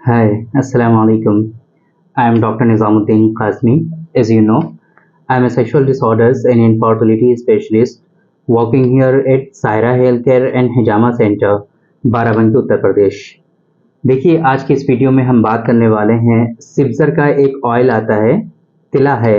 Hi, Assalamu alaikum. I am Dr. Nizamuddin Qasmi. As you know, I am a sexual disorders and infertility specialist working here at Saira Healthcare and Hijama Center, Barabanki Uttar Pradesh. देखिए, आज की इस video में हम बात करने वाले हैं सिप्जर का एक ऑयल आता है, तिला है।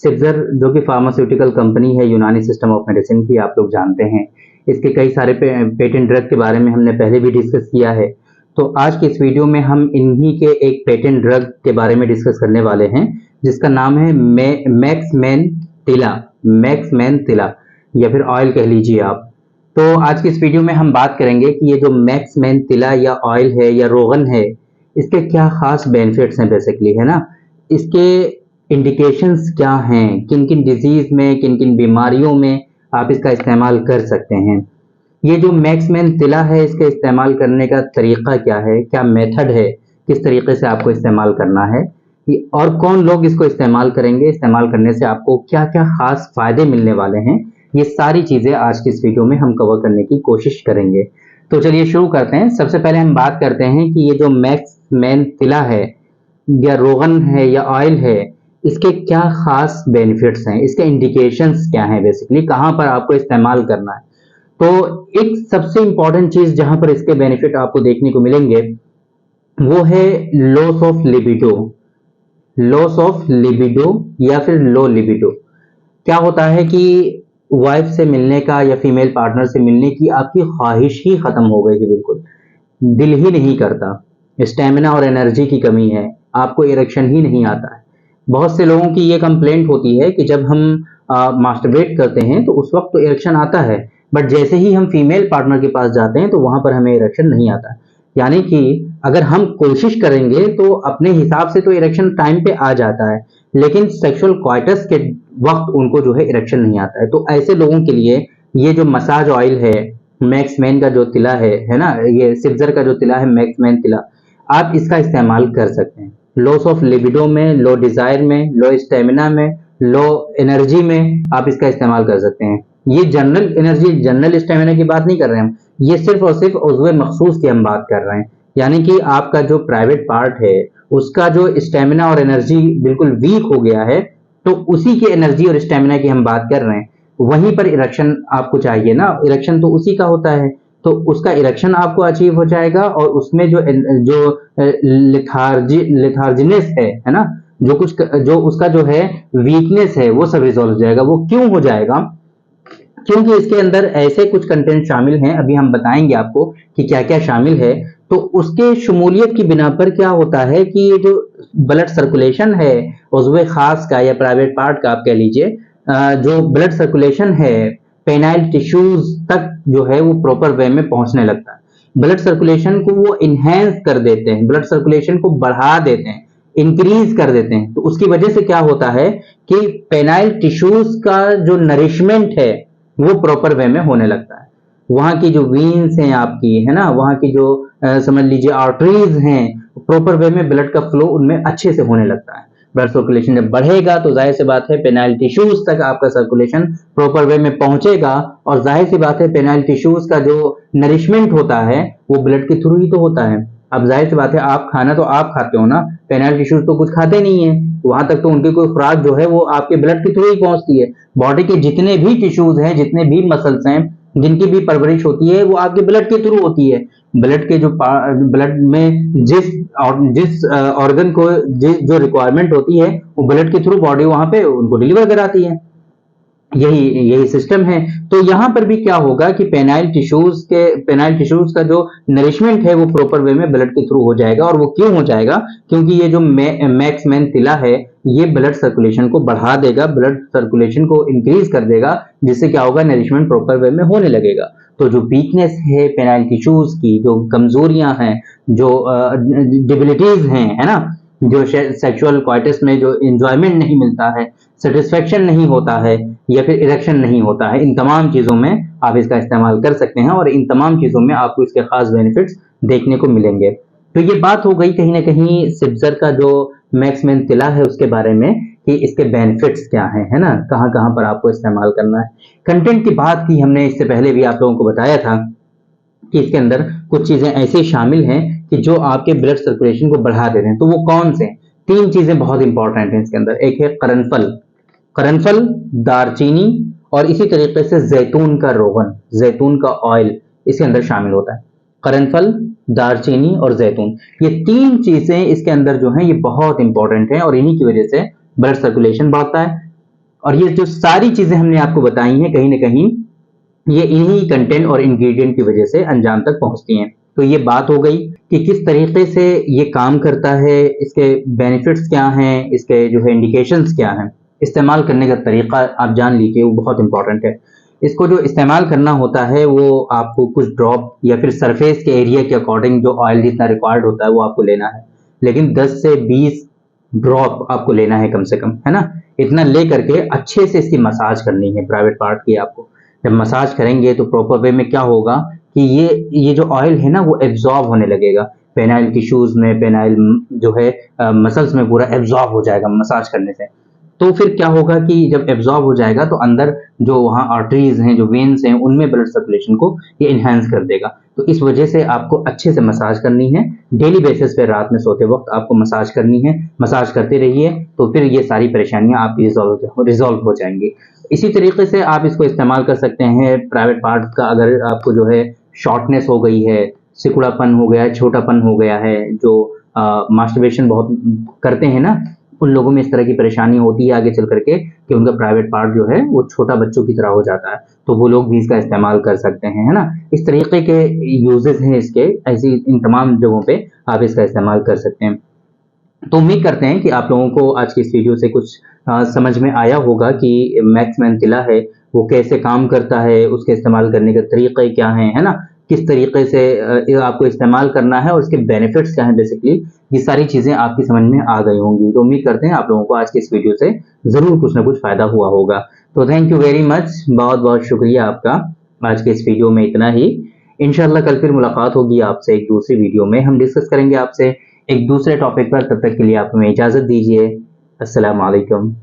सिप्जर जो कि फार्मास्यूटिकल कंपनी है, यूनानी सिस्टम ऑफ मेडिसिन की, आप लोग जानते हैं। इसके कई सारे पेटेंट ड्रग के बारे में हमने पहले भी डिस्कस किया है। तो आज की इस वीडियो में हम इन्हीं के एक पेटेंट ड्रग के बारे में डिस्कस करने वाले हैं, जिसका नाम है मैक्समैन तिला या फिर ऑयल कह लीजिए आप। तो आज की इस वीडियो में हम बात करेंगे कि ये जो मैक्समैन तिला या ऑयल है या रोगन है, इसके क्या खास बेनिफिट्स हैं बेसिकली, है ना। इसके इंडिकेशंस क्या हैं, किन किन डिजीज में, किन किन बीमारियों में आप इसका इस्तेमाल कर सकते हैं। ये जो मैक्समैन तिला है, इसका इस्तेमाल करने का तरीका क्या है, क्या मेथड है, किस तरीके से आपको इस्तेमाल करना है, और कौन लोग इसको इस्तेमाल करेंगे, इस्तेमाल करने से आपको क्या क्या खास फायदे मिलने वाले हैं, ये सारी चीजें आज की इस वीडियो में हम कवर करने की कोशिश करेंगे। तो चलिए शुरू करते हैं। सबसे पहले हम बात करते हैं कि ये जो मैक्समैन तिला है या रोगन है या ऑयल है, इसके क्या खास बेनिफिट्स हैं, इसके इंडिकेशंस क्या हैं, बेसिकली कहाँ पर आपको इस्तेमाल करना है। तो एक सबसे इंपॉर्टेंट चीज जहां पर इसके बेनिफिट आपको देखने को मिलेंगे वो है लॉस ऑफ लिबिडो या फिर लो लिबिडो। क्या होता है कि वाइफ से मिलने का या फीमेल पार्टनर से मिलने की आपकी ख्वाहिश ही खत्म हो गई है, बिल्कुल दिल ही नहीं करता, स्टेमिना और एनर्जी की कमी है, आपको इरेक्शन ही नहीं आता है। बहुत से लोगों की ये कंप्लेंट होती है कि जब हम मास्टरबेट करते हैं तो उस वक्त तो इरेक्शन आता है, बट जैसे ही हम फीमेल पार्टनर के पास जाते हैं तो वहां पर हमें इरेक्शन नहीं आता है। यानी कि अगर हम कोशिश करेंगे तो अपने हिसाब से तो इरेक्शन टाइम पे आ जाता है, लेकिन सेक्सुअल क्वाइटस के वक्त उनको जो है इरेक्शन नहीं आता है। तो ऐसे लोगों के लिए ये जो मसाज ऑयल है, मैक्समैन का जो तिला है ना, ये सिप्जर का जो तिला है मैक्समैन तिला, आप इसका इस्तेमाल कर सकते हैं। लॉस ऑफ लिबिडो में, लो डिजायर में, लो स्टेमिना में, लो एनर्जी में आप इसका इस्तेमाल कर सकते हैं। ये जनरल एनर्जी, जनरल स्टेमिना की बात नहीं कर रहे हैं हम, ये सिर्फ और सिर्फ उज़्वे मखसूस की हम बात कर रहे हैं। यानी कि आपका जो प्राइवेट पार्ट है उसका जो स्टेमिना और एनर्जी बिल्कुल वीक हो गया है, तो उसी की एनर्जी और स्टेमिना की हम बात कर रहे हैं। वहीं पर इरेक्शन आपको चाहिए ना, इरेक्शन तो उसी का होता है, तो उसका इरेक्शन आपको अचीव हो जाएगा और उसमें जो जो लिथार्जिनेस है ना, जो उसका जो है वीकनेस है, वो सब रिजॉल्व हो जाएगा। वो क्यों हो जाएगा? क्योंकि इसके अंदर ऐसे कुछ कंटेंट शामिल हैं, अभी हम बताएंगे आपको कि क्या क्या शामिल है। तो उसके शमूलियत की बिना पर क्या होता है कि ये जो ब्लड सर्कुलेशन है उज़्वे खास का या प्राइवेट पार्ट का आप कह लीजिए, जो ब्लड सर्कुलेशन है पेनाइल टिश्यूज तक जो है वो प्रॉपर वे में पहुंचने लगता है। ब्लड सर्कुलेशन को वो इनहेंस कर देते हैं, ब्लड सर्कुलेशन को बढ़ा देते हैं, इंक्रीज कर देते हैं। तो उसकी वजह से क्या होता है कि पेनाइल टिश्यूज का जो नरिशमेंट है वो प्रॉपर वे में होने लगता है। वहां की जो वीन्स हैं आपकी, है ना, वहां की जो समझ लीजिए आर्टरीज हैं, प्रॉपर वे में ब्लड का फ्लो उनमें अच्छे से होने लगता है। ब्लड सर्कुलेशन जब बढ़ेगा तो जाहिर सी बात है पेनाइल टिश्यूज तक आपका सर्कुलेशन प्रॉपर वे में पहुंचेगा, और जाहिर सी बात है पेनाइल टिश्यूज का जो नरिशमेंट होता है वो ब्लड के थ्रू ही तो होता है। अब जाहिर सी बात है आप खाना तो आप खाते हो ना, पेनाइल टिश्यूज तो कुछ खाते नहीं है, वहां तक तो उनकी कोई खुराक जो है वो आपके ब्लड के थ्रू ही पहुंचती है। बॉडी के जितने भी टिश्यूज हैं, जितने भी मसल्स हैं, जिनकी भी परवरिश होती है वो आपके ब्लड के थ्रू होती है। ब्लड के जो ब्लड में जिस ऑर्गन को जो रिक्वायरमेंट होती है वो ब्लड के थ्रू बॉडी वहां पे उनको डिलीवर कराती है। यही यही सिस्टम है। तो यहां पर भी क्या होगा कि पेनाइल टिश्यूज का जो नरिशमेंट है वो प्रॉपर वे में ब्लड के थ्रू हो जाएगा। और वो क्यों हो जाएगा? क्योंकि ये जो मैक्समैन तिला है ये ब्लड सर्कुलेशन को बढ़ा देगा, ब्लड सर्कुलेशन को इंक्रीज कर देगा, जिससे क्या होगा, नरिशमेंट प्रॉपर वे में होने लगेगा। तो जो वीकनेस है पेनाइल टिश्यूज की, जो कमजोरियां हैं, जो डिबिलिटीज हैं, है ना, जो सेक्सुअल क्वाइटस में जो एंजॉयमेंट नहीं मिलता है, सेटिस्फेक्शन नहीं होता है, या फिर इरेक्शन नहीं होता है, इन तमाम चीजों में आप इसका इस्तेमाल कर सकते हैं और इन तमाम चीजों में आपको इसके खास बेनिफिट्स देखने को मिलेंगे। तो ये बात हो गई कहीं ना कहीं सिप्जर का जो मैक्समैन तिला है उसके बारे में कि इसके बेनिफिट्स क्या हैं, है ना, कहाँ कहाँ पर आपको इस्तेमाल करना है। कंटेंट की बात की हमने इससे पहले भी आप लोगों को बताया था कि इसके अंदर कुछ चीजें ऐसी शामिल हैं कि जो आपके ब्लड सर्कुलेशन को बढ़ा देते हैं। तो वो कौन से? 3 चीजें बहुत इंपॉर्टेंट हैं इसके अंदर। एक है करनफल, करनफल, दालचीनी और इसी तरीके से जैतून का रोगन, जैतून का ऑयल इसके अंदर शामिल होता है। करनफल, दालचीनी और जैतून, ये 3 चीजें इसके अंदर जो हैं ये बहुत इंपॉर्टेंट हैं और इन्हीं की वजह से ब्लड सर्कुलेशन बढ़ता है। और ये जो सारी चीजें हमने आपको बताई हैं कहीं ना कहीं ये इन्हीं कंटेंट और इंग्रेडिएंट की वजह से अंजाम तक पहुंचती हैं। तो ये बात हो गई कि किस तरीके से ये काम करता है, इसके बेनिफिट्स क्या हैं, इसके जो है इंडिकेशंस क्या हैं, इस्तेमाल करने का तरीका आप जान लीजिए, वो बहुत इंपॉर्टेंट है। इसको जो इस्तेमाल करना होता है वो आपको कुछ ड्रॉप या फिर सरफेस के एरिया के अकॉर्डिंग जो ऑयल जितना रिक्वायर्ड होता है वो आपको लेना है, लेकिन 10 से 20 ड्रॉप आपको लेना है कम से कम, है ना। इतना ले करके अच्छे से इसकी मसाज करनी है प्राइवेट पार्ट की आपको। जब मसाज करेंगे तो प्रॉपर वे में क्या होगा कि ये जो ऑयल है ना वो एब्जॉर्ब होने लगेगा पेनाइल टिश्यूज में, पेनाइल जो है मसल्स में पूरा एब्जॉर्ब हो जाएगा मसाज करने से। तो फिर क्या होगा कि जब एब्जॉर्ब हो जाएगा तो अंदर जो वहाँ आर्टरीज हैं, जो वेन्स हैं, उनमें ब्लड सर्कुलेशन को ये इन्हांस कर देगा। तो इस वजह से आपको अच्छे से मसाज करनी है, डेली बेसिस पे रात में सोते वक्त आपको मसाज करनी है। मसाज करते रहिए तो फिर ये सारी परेशानियां आपकी रिजॉल्व हो जाएंगी। इसी तरीके से आप इसको इस्तेमाल कर सकते हैं प्राइवेट पार्ट्स का। अगर आपको जो है शॉर्टनेस हो गई है, सिकुड़ापन हो गया है, छोटापन हो गया है, जो मास्टरबेशन बहुत करते हैं ना, उन लोगों में इस तरह की परेशानी होती है आगे चल करके कि उनका प्राइवेट पार्ट जो है वो छोटा बच्चों की तरह हो जाता है, तो वो लोग भी इसका इस्तेमाल कर सकते हैं, है ना। इस तरीके के यूजेस हैं इसके, ऐसी इन तमाम जगहों पे आप इसका इस्तेमाल कर सकते हैं। तो उम्मीद करते हैं कि आप लोगों को आज की इस वीडियो से कुछ समझ में आया होगा कि मैक्स मेंथिला है वो कैसे काम करता है, उसके इस्तेमाल करने के तरीके क्या हैं, है ना, किस तरीके से आपको इस्तेमाल करना है और उसके बेनिफिट्स क्या हैं। बेसिकली ये सारी चीजें आपकी समझ में आ गई होंगी। तो उम्मीद करते हैं आप लोगों को आज की इस वीडियो से जरूर कुछ ना कुछ फायदा हुआ होगा। तो थैंक यू वेरी मच, बहुत बहुत शुक्रिया आपका। आज के इस वीडियो में इतना ही। इंशाल्लाह कल फिर मुलाकात होगी आपसे एक दूसरी वीडियो में, हम डिस्कस करेंगे आपसे एक दूसरे टॉपिक पर। तब तक के लिए आप हमें इजाजत दीजिए। अस्सलाम वालेकुम।